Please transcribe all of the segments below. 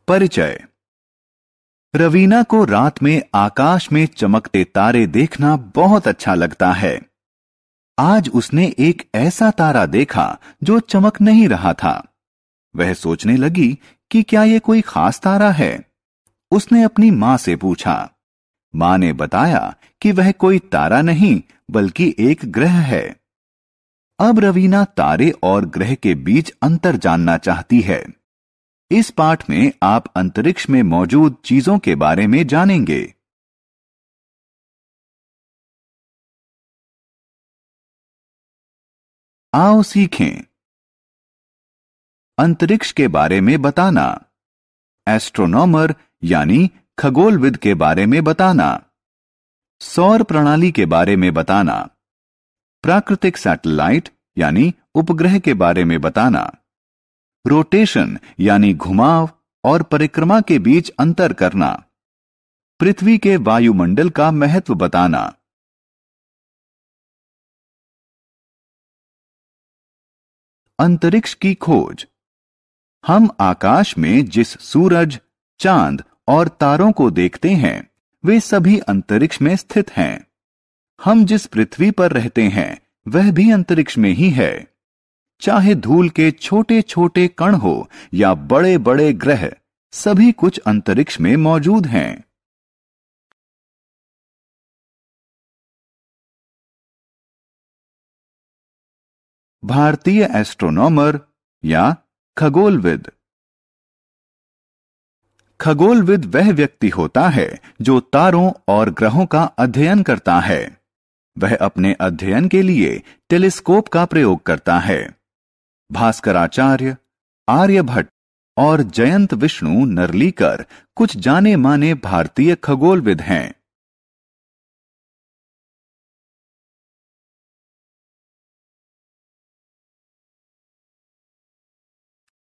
परिचय। रवीना को रात में आकाश में चमकते तारे देखना बहुत अच्छा लगता है। आज उसने एक ऐसा तारा देखा जो चमक नहीं रहा था। वह सोचने लगी कि क्या यह कोई खास तारा है। उसने अपनी मां से पूछा। मां ने बताया कि वह कोई तारा नहीं बल्कि एक ग्रह है। अब रवीना तारे और ग्रह के बीच अंतर जानना चाहती है। इस पाठ में आप अंतरिक्ष में मौजूद चीजों के बारे में जानेंगे। आओ सीखें। अंतरिक्ष के बारे में बताना। एस्ट्रोनॉमर यानी खगोलविद के बारे में बताना। सौर प्रणाली के बारे में बताना। प्राकृतिक सैटेलाइट यानी उपग्रह के बारे में बताना। रोटेशन यानी घुमाव और परिक्रमा के बीच अंतर करना। पृथ्वी के वायुमंडल का महत्व बताना। अंतरिक्ष की खोज। हम आकाश में जिस सूरज, चांद और तारों को देखते हैं वे सभी अंतरिक्ष में स्थित हैं। हम जिस पृथ्वी पर रहते हैं वह भी अंतरिक्ष में ही है। चाहे धूल के छोटे छोटे कण हो या बड़े बड़े ग्रह, सभी कुछ अंतरिक्ष में मौजूद हैं। भारतीय एस्ट्रोनॉमर या खगोलविद। खगोलविद वह व्यक्ति होता है जो तारों और ग्रहों का अध्ययन करता है। वह अपने अध्ययन के लिए टेलीस्कोप का प्रयोग करता है। भास्कराचार्य, आर्यभट्ट और जयंत विष्णु नरलीकर कुछ जाने माने भारतीय खगोलविद हैं।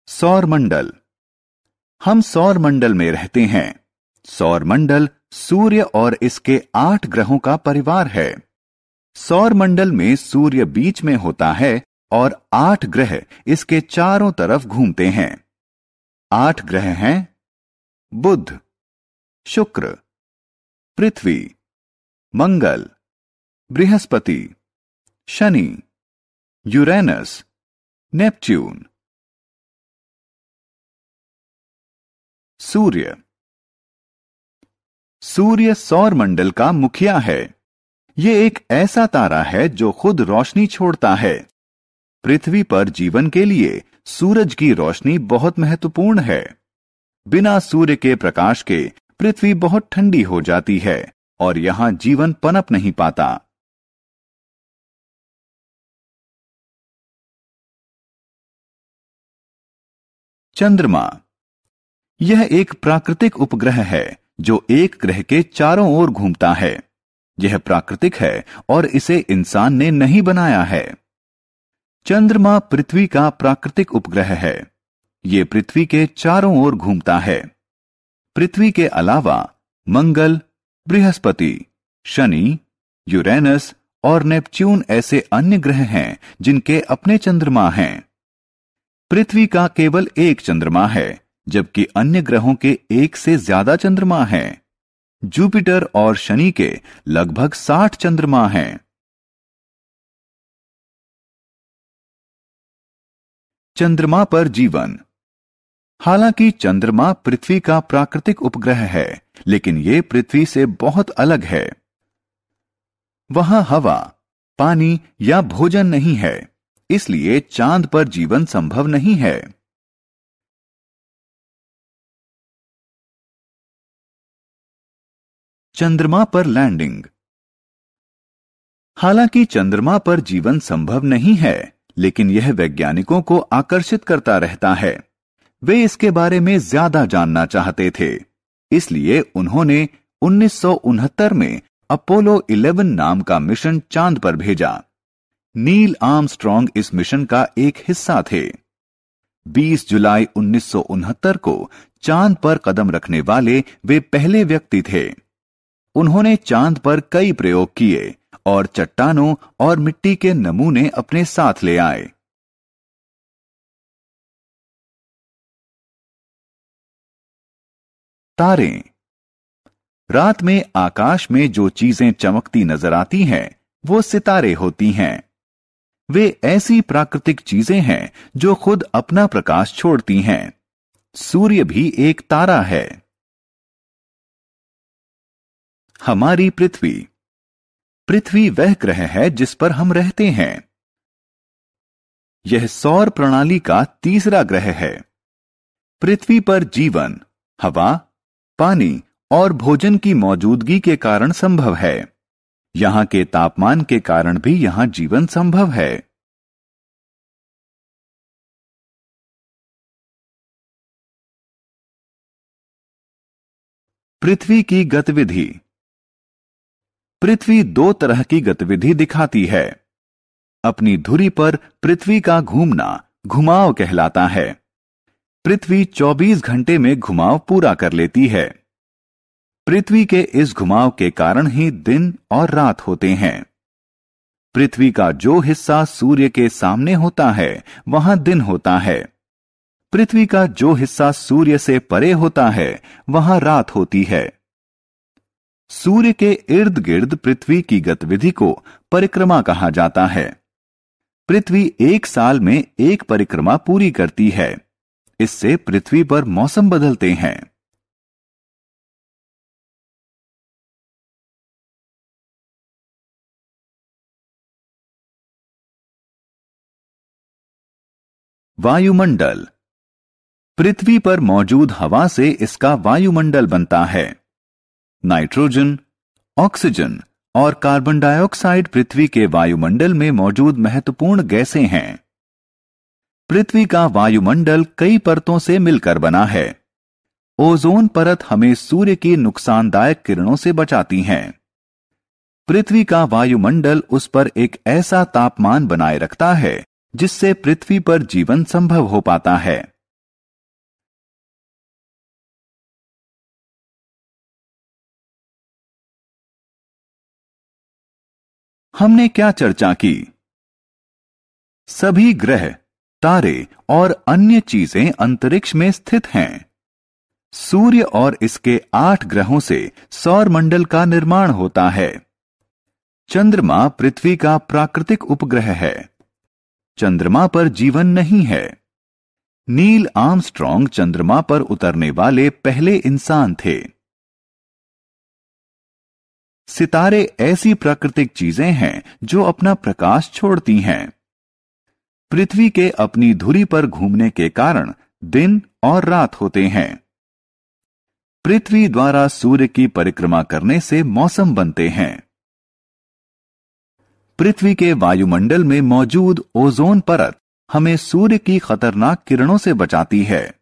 सौर मंडल। हम सौर मंडल में रहते हैं। सौर मंडल सूर्य और इसके 8 ग्रहों का परिवार है। सौर मंडल में सूर्य बीच में होता है और 8 ग्रह इसके चारों तरफ घूमते हैं। 8 ग्रह हैं बुध, शुक्र, पृथ्वी, मंगल, बृहस्पति, शनि, यूरेनस, नेपच्यून। सूर्य। सूर्य सौर मंडल का मुखिया है। यह एक ऐसा तारा है जो खुद रोशनी छोड़ता है। पृथ्वी पर जीवन के लिए सूरज की रोशनी बहुत महत्वपूर्ण है। बिना सूर्य के प्रकाश के पृथ्वी बहुत ठंडी हो जाती है और यहां जीवन पनप नहीं पाता। चंद्रमा। यह एक प्राकृतिक उपग्रह है जो एक ग्रह के चारों ओर घूमता है। यह प्राकृतिक है और इसे इंसान ने नहीं बनाया है। चंद्रमा पृथ्वी का प्राकृतिक उपग्रह है। यह पृथ्वी के चारों ओर घूमता है। पृथ्वी के अलावा मंगल, बृहस्पति, शनि, यूरेनस और नेपच्यून ऐसे अन्य ग्रह हैं जिनके अपने चंद्रमा हैं। पृथ्वी का केवल एक चंद्रमा है जबकि अन्य ग्रहों के एक से ज्यादा चंद्रमा हैं। जुपिटर और शनि के लगभग 60 चंद्रमा हैं। चंद्रमा पर जीवन। हालांकि चंद्रमा पृथ्वी का प्राकृतिक उपग्रह है, लेकिन यह पृथ्वी से बहुत अलग है। वहां हवा, पानी या भोजन नहीं है, इसलिए चांद पर जीवन संभव नहीं है। चंद्रमा पर लैंडिंग। हालांकि चंद्रमा पर जीवन संभव नहीं है, लेकिन यह वैज्ञानिकों को आकर्षित करता रहता है। वे इसके बारे में ज्यादा जानना चाहते थे, इसलिए उन्होंने 1969 में अपोलो 11 नाम का मिशन चांद पर भेजा। नील आर्मस्ट्रॉन्ग इस मिशन का एक हिस्सा थे। 20 जुलाई 1969 को चांद पर कदम रखने वाले वे पहले व्यक्ति थे। उन्होंने चांद पर कई प्रयोग किए और चट्टानों और मिट्टी के नमूने अपने साथ ले आए। तारे। रात में आकाश में जो चीजें चमकती नजर आती हैं वो सितारे होती हैं। वे ऐसी प्राकृतिक चीजें हैं जो खुद अपना प्रकाश छोड़ती हैं। सूर्य भी एक तारा है। हमारी पृथ्वी। पृथ्वी वह ग्रह है जिस पर हम रहते हैं। यह सौर प्रणाली का तीसरा ग्रह है। पृथ्वी पर जीवन, हवा, पानी और भोजन की मौजूदगी के कारण संभव है। यहां के तापमान के कारण भी यहां जीवन संभव है। पृथ्वी की गतिविधि। पृथ्वी दो तरह की गतिविधि दिखाती है। अपनी धुरी पर पृथ्वी का घूमना घुमाव कहलाता है। पृथ्वी 24 घंटे में घुमाव पूरा कर लेती है। पृथ्वी के इस घुमाव के कारण ही दिन और रात होते हैं। पृथ्वी का जो हिस्सा सूर्य के सामने होता है वहां दिन होता है। पृथ्वी का जो हिस्सा सूर्य से परे होता है वहां रात होती है। सूर्य के इर्द गिर्द पृथ्वी की गतिविधि को परिक्रमा कहा जाता है। पृथ्वी एक साल में एक परिक्रमा पूरी करती है। इससे पृथ्वी पर मौसम बदलते हैं। वायुमंडल। पृथ्वी पर मौजूद हवा से इसका वायुमंडल बनता है। नाइट्रोजन, ऑक्सीजन और कार्बन डाइऑक्साइड पृथ्वी के वायुमंडल में मौजूद महत्वपूर्ण गैसें हैं। पृथ्वी का वायुमंडल कई परतों से मिलकर बना है। ओजोन परत हमें सूर्य की नुकसानदायक किरणों से बचाती है। पृथ्वी का वायुमंडल उस पर एक ऐसा तापमान बनाए रखता है जिससे पृथ्वी पर जीवन संभव हो पाता है। हमने क्या चर्चा की? सभी ग्रह, तारे और अन्य चीजें अंतरिक्ष में स्थित हैं। सूर्य और इसके 8 ग्रहों से सौर मंडल का निर्माण होता है। चंद्रमा पृथ्वी का प्राकृतिक उपग्रह है। चंद्रमा पर जीवन नहीं है। नील आर्मस्ट्रॉन्ग चंद्रमा पर उतरने वाले पहले इंसान थे। सितारे ऐसी प्राकृतिक चीजें हैं जो अपना प्रकाश छोड़ती हैं। पृथ्वी के अपनी धुरी पर घूमने के कारण दिन और रात होते हैं। पृथ्वी द्वारा सूर्य की परिक्रमा करने से मौसम बनते हैं। पृथ्वी के वायुमंडल में मौजूद ओजोन परत हमें सूर्य की खतरनाक किरणों से बचाती है।